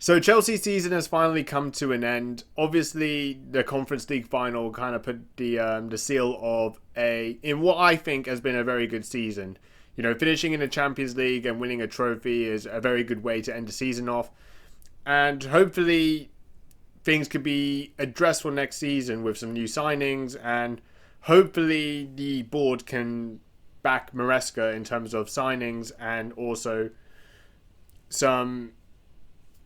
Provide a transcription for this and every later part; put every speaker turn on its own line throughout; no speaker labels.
So Chelsea's season has finally come to an end. Obviously, the Conference League final kind of put the seal of in what I think has been a very good season. You know, finishing in the Champions League and winning a trophy is a very good way to end the season off. And hopefully, things could be addressed for next season with some new signings, and hopefully the board can back Maresca in terms of signings and also some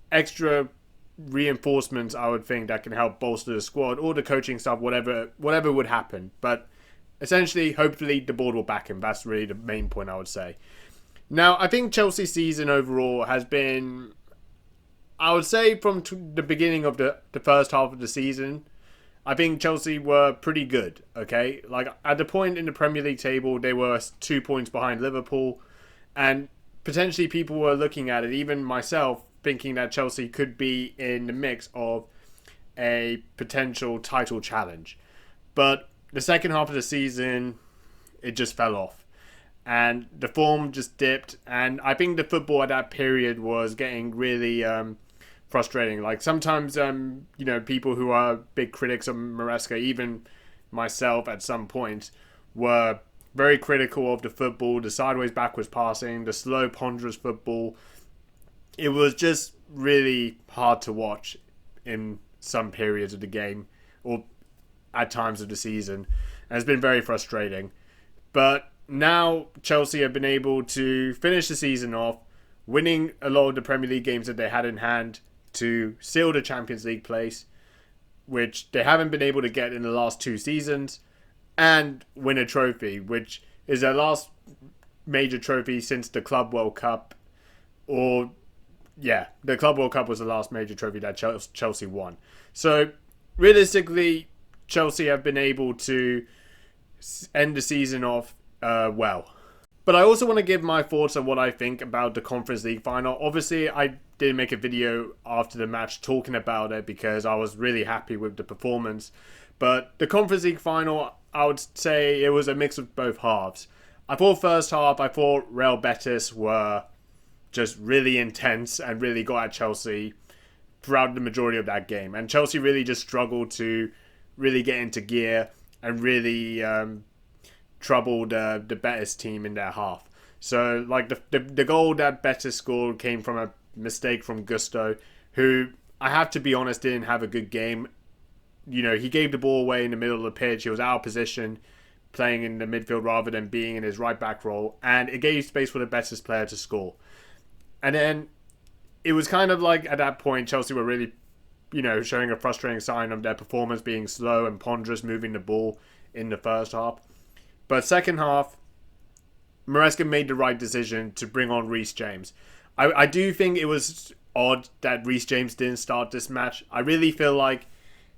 extra reinforcements, I would think, that can help bolster the squad or the coaching staff, whatever would happen. But essentially, hopefully, the board will back him. That's really the main point, I would say. Now, I think Chelsea's season overall has been, I would say, from the beginning of the first half of the season, I think Chelsea were pretty good, okay? Like, at the point in the Premier League table, they were 2 points behind Liverpool, and potentially people were looking at it, even myself, thinking that Chelsea could be in the mix of a potential title challenge. But the second half of the season, it just fell off. And the form just dipped. And I think the football at that period was getting really frustrating. Like sometimes, people who are big critics of Maresca, even myself at some point, were very critical of the football, the sideways backwards passing, the slow ponderous football. It was just really hard to watch in some periods of the game or at times of the season. And it's been very frustrating. But now Chelsea have been able to finish the season off, winning a lot of the Premier League games that they had in hand to seal the Champions League place, which they haven't been able to get in the last 2 seasons, and win a trophy, which is their last major trophy since the Club World Cup. The Club World Cup was the last major trophy that Chelsea won. So, realistically, Chelsea have been able to end the season off well. But I also want to give my thoughts on what I think about the Conference League final. Obviously, I did make a video after the match talking about it because I was really happy with the performance. But the Conference League final, I would say it was a mix of both halves. I thought first half, Real Betis were just really intense and really got at Chelsea throughout the majority of that game. And Chelsea really just struggled to really get into gear and really troubled the Betis team in their half. So, like, the goal that Betis scored came from a mistake from Gusto, who, I have to be honest, didn't have a good game. You know, he gave the ball away in the middle of the pitch. He was out of position, playing in the midfield rather than being in his right back role. And it gave space for the Betis player to score. And then it was kind of like at that point, Chelsea were really, showing a frustrating sign of their performance being slow and ponderous, moving the ball in the first half. But second half, Maresca made the right decision to bring on Reece James. I do think it was odd that Reece James didn't start this match. I really feel like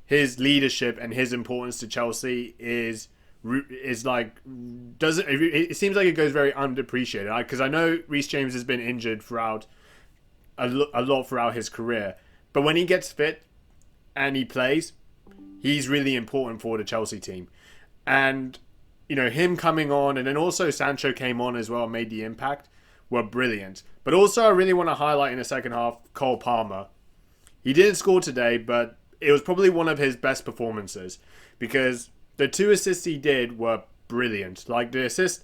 his leadership and his importance to Chelsea it seems like it goes very underappreciated, because I know Reece James has been injured throughout a lot throughout his career, but when he gets fit and he plays, he's really important for the Chelsea team. And him coming on, and then also Sancho came on as well, made the impact, were brilliant. But also I really want to highlight in the second half Cole Palmer. He didn't score today, but it was probably one of his best performances, because the 2 assists he did were brilliant. Like the assist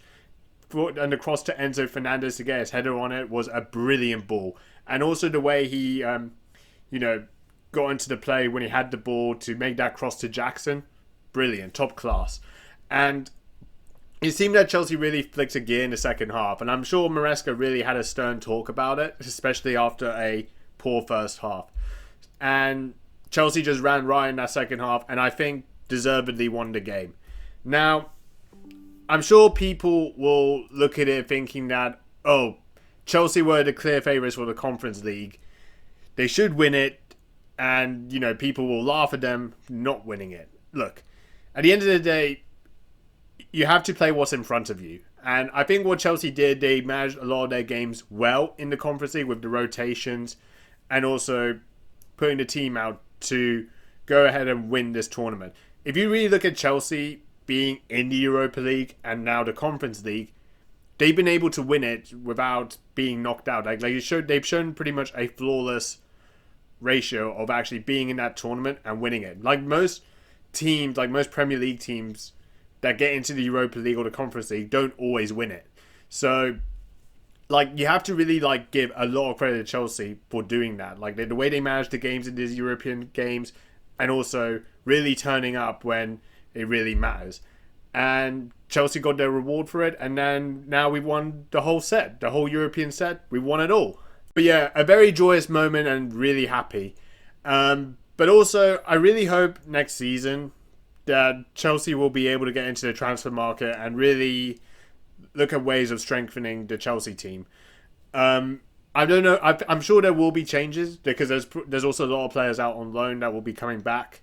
and the cross to Enzo Fernandez to get his header on it was a brilliant ball. And also the way he, got into the play when he had the ball to make that cross to Jackson. Brilliant, top class. And it seemed that Chelsea really flicked a gear in the second half. And I'm sure Maresca really had a stern talk about it, especially after a poor first half. And Chelsea just ran right in that second half, and I think deservedly won the game. Now, I'm sure people will look at it thinking that, Chelsea were the clear favourites for the Conference League. They should win it, and, people will laugh at them not winning it. Look, at the end of the day, you have to play what's in front of you. And I think what Chelsea did, they managed a lot of their games well in the Conference League with the rotations and also putting the team out to go ahead and win this tournament. If you really look at Chelsea being in the Europa League and now the Conference League, they've been able to win it without being knocked out. They've shown pretty much a flawless ratio of actually being in that tournament and winning it. Like most teams, like most Premier League teams that get into the Europa League or the Conference League don't always win it. So like you have to really like give a lot of credit to Chelsea for doing that. Like the way they manage the games in these European games, and also really turning up when it really matters. And Chelsea got their reward for it, and then now we've won the whole set, the whole European set. We won it all. But yeah, a very joyous moment and really happy. But also, I really hope next season that Chelsea will be able to get into the transfer market and really look at ways of strengthening the Chelsea team. I don't know. I'm sure there will be changes because there's also a lot of players out on loan that will be coming back.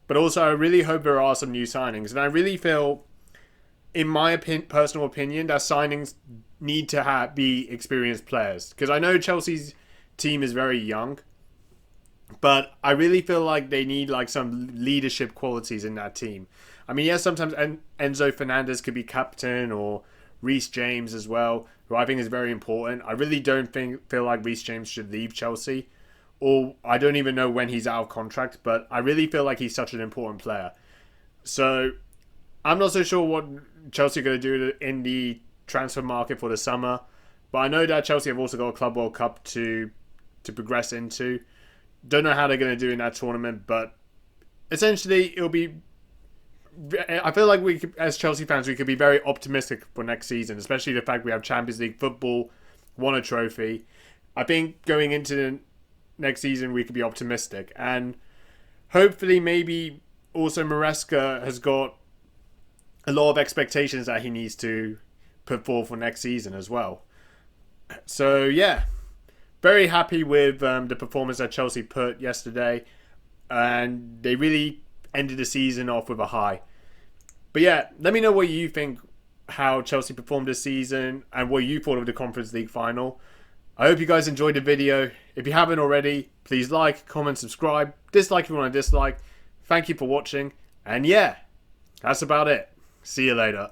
But also, I really hope there are some new signings. And I really feel, in my personal opinion, that signings need to be experienced players. Because I know Chelsea's team is very young. But I really feel like they need like some leadership qualities in that team. I mean, yes, sometimes Enzo Fernandez could be captain, or Reece James as well, who I think is very important. I really don't feel like Reece James should leave Chelsea. Or I don't even know when he's out of contract, but I really feel like he's such an important player. So I'm not so sure what Chelsea are going to do in the transfer market for the summer. But I know that Chelsea have also got a Club World Cup to progress into. Don't know how they're going to do in that tournament, but essentially it'll be... I feel like we could, as Chelsea fans, we could be very optimistic for next season, especially the fact we have Champions League football, won a trophy. I think going into the next season we could be optimistic, and hopefully maybe also Maresca has got a lot of expectations that he needs to put forth for next season as well. So yeah, very happy with the performance that Chelsea put yesterday, and they really ended the season off with a high. But yeah, let me know what you think, how Chelsea performed this season and what you thought of the Conference League final. I hope you guys enjoyed the video. If you haven't already, please like, comment, subscribe, dislike if you want to dislike. Thank you for watching, and yeah, that's about it. See you later.